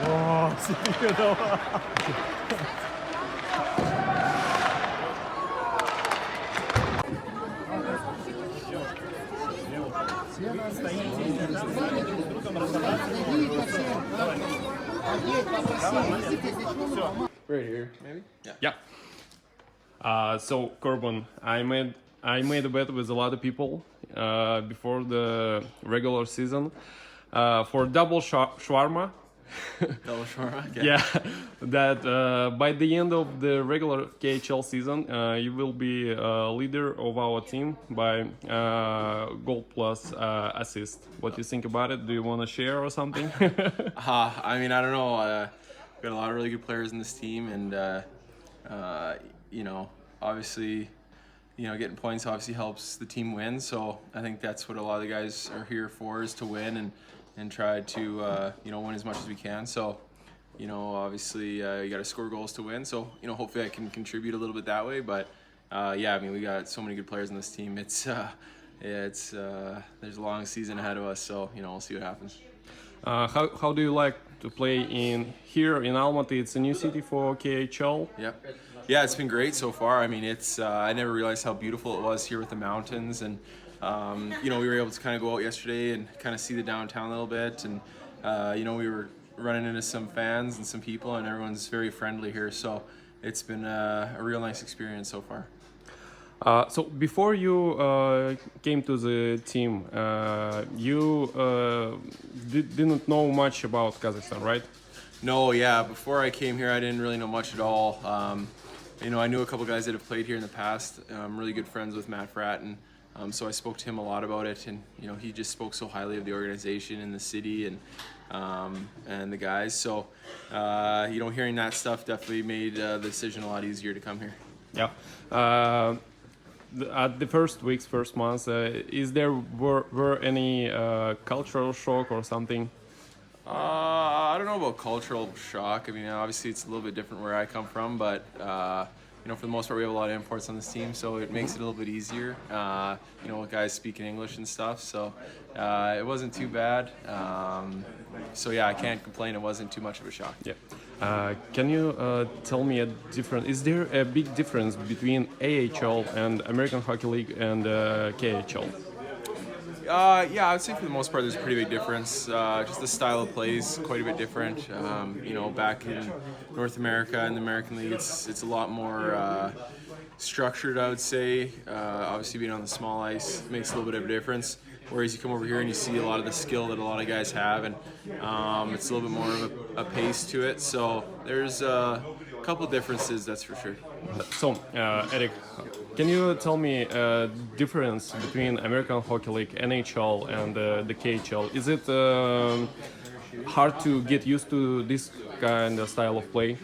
О, серьезно. Right here, maybe? Yeah. So Korban, I made a bet with a lot of people before the regular season for double shawarma. Double shawarma? Okay. Yeah, that by the end of the regular KHL season, you will be leader of our team by goal plus assist. What do you think about it? Do you want to share or something? I mean, I don't know. We've got a lot of really good players in this team, and obviously, getting points obviously helps the team win. So I think that's what a lot of the guys are here for, is to win and try to win as much as we can. So obviously you got to score goals to win. So hopefully I can contribute a little bit that way. But I mean, we got so many good players in this team. There's a long season ahead of us. So we'll see what happens. How do you like to play here in Almaty? It's a new city for KHL. Yeah, it's been great so far. I mean, I never realized how beautiful it was here with the mountains, and we were able to kind of go out yesterday and kind of see the downtown a little bit, and we were running into some fans and some people, and everyone's very friendly here. So it's been a real nice experience so far. So before you came to the team, you didn't know much about Kazakhstan, right? No, yeah. Before I came here, I didn't really know much at all. I knew a couple guys that have played here in the past. I'm really good friends with Matt Fratton, so I spoke to him a lot about it, and he just spoke so highly of the organization and the city and the guys. So hearing that stuff definitely made the decision a lot easier to come here. Yeah. At the first months, were any cultural shock or something? I don't know about cultural shock. I mean, obviously it's a little bit different where I come from, but for the most part we have a lot of imports on this team, so it makes it a little bit easier. With guys speaking English and stuff, so it wasn't too bad. So yeah, I can't complain. It wasn't too much of a shock. Yeah. Can you tell me is there a big difference between AHL and American Hockey League and KHL? Yeah, I would say for the most part there's a pretty big difference. Just the style of play is quite a bit different. Back in North America and the American League, it's a lot more structured, I would say. Obviously being on the small ice makes a little bit of a difference. Whereas you come over here and you see a lot of the skill that a lot of guys have, and it's a little bit more of a pace to it. So there's a couple of differences, that's for sure. So, Eric, can you tell me difference between American Hockey League, NHL, and the KHL? Is it hard to get used to this kind of style of play?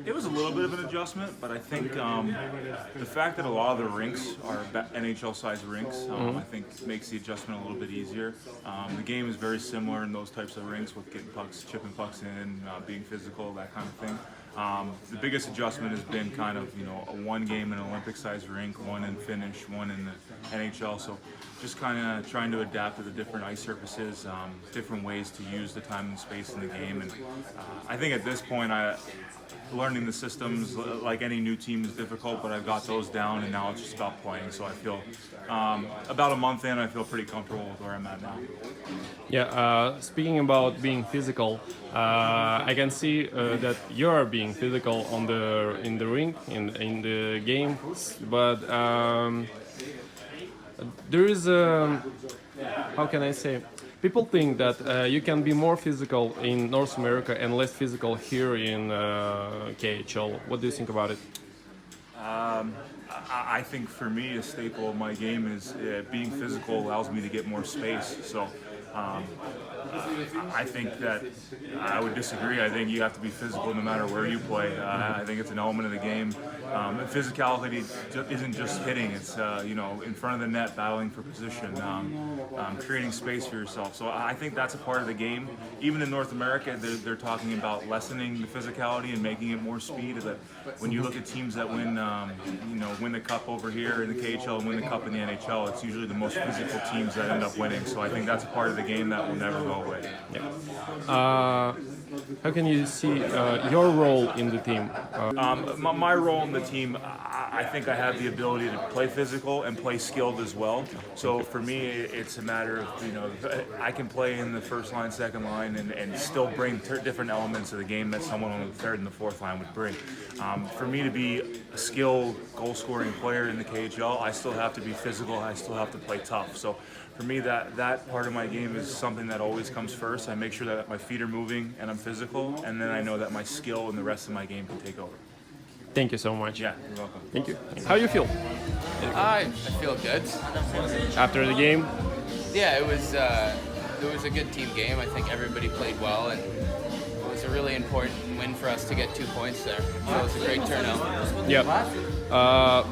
It was a little bit of an adjustment, but I think the fact that a lot of the rinks are NHL-sized rinks, I think makes the adjustment a little bit easier. The game is very similar in those types of rinks, with getting pucks, chipping pucks in, being physical, that kind of thing. The biggest adjustment has been kind of, a one game in an Olympic-sized rink, one in Finnish, one in the NHL. So just kind of trying to adapt to the different ice surfaces, different ways to use the time and space in the game. And I think at this point, learning the systems, like any new team, is difficult, but I've got those down, and now it's just about playing. So I feel about a month in, I feel pretty comfortable with where I'm at now. Yeah, speaking about being physical, I can see that you are being physical in the ring, in the game, but there is how can I say? People think that you can be more physical in North America and less physical here in KHL. What do you think about it? I think for me, a staple of my game is being physical allows me to get more space. So I think that I would disagree. I think you have to be physical no matter where you play. I think it's an element of the game. And physicality isn't just hitting. It's in front of the net, battling for position, creating space for yourself. So I think that's a part of the game. Even in North America, they're talking about lessening the physicality and making it more speed. That when you look at teams that win the cup over here in the KHL and win the cup in the NHL, it's usually the most physical teams that end up winning. So I think that's a part of the game that will never go away. Yeah. How can you see your role in the team? My role in the team, I think I have the ability to play physical and play skilled as well. So for me, it's a matter of, I can play in the first line, second line, and still bring different elements of the game that someone on the third and the fourth line would bring. For me to be a skilled goal-scoring player in the KHL, I still have to be physical, I still have to play tough. So for me, that part of my game is something that always comes first. I make sure that my feet are moving and I'm physical, and then I know that my skill and the rest of my game can take over. Thank you so much. Yeah, you're welcome. Thank you. How you feel I feel good. after the game? Yeah, it was a good team game. I think everybody played well, and it was a really important win for us to get 2 points there. So it was a great turnout. Yeah.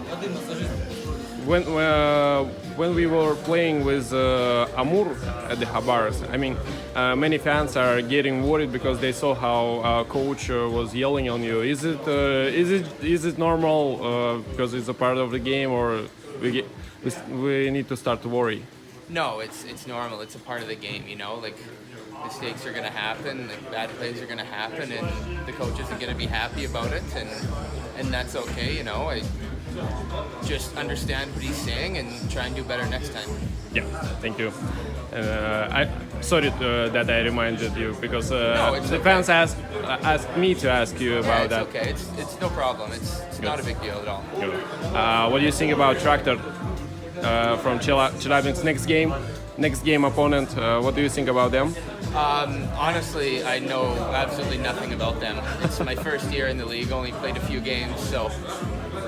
When we were playing with Amur at the Barys, I mean, many fans are getting worried because they saw how coach was yelling on you. Is it normal because it's a part of the game, or we need to start to worry? No, it's normal. It's a part of the game, Like, mistakes are going to happen, like bad plays are going to happen, and the coach isn't going to be happy about it, and that's okay, I just understand what he's saying and try and do better next time. Yeah, thank you. Sorry that I reminded you because the fans asked me to ask you about that. Okay. It's no problem. It's not a big deal at all. Good. What do you think about Tractor from Chelyabinsk's next game opponent? What do you think about them? Honestly, I know absolutely nothing about them. It's my first year in the league, only played a few games, so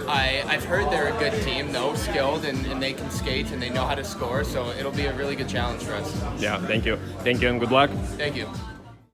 I've heard they're a good team, though, skilled, and they can skate and they know how to score, so it'll be a really good challenge for us. Yeah, thank you. Thank you and good luck. Thank you.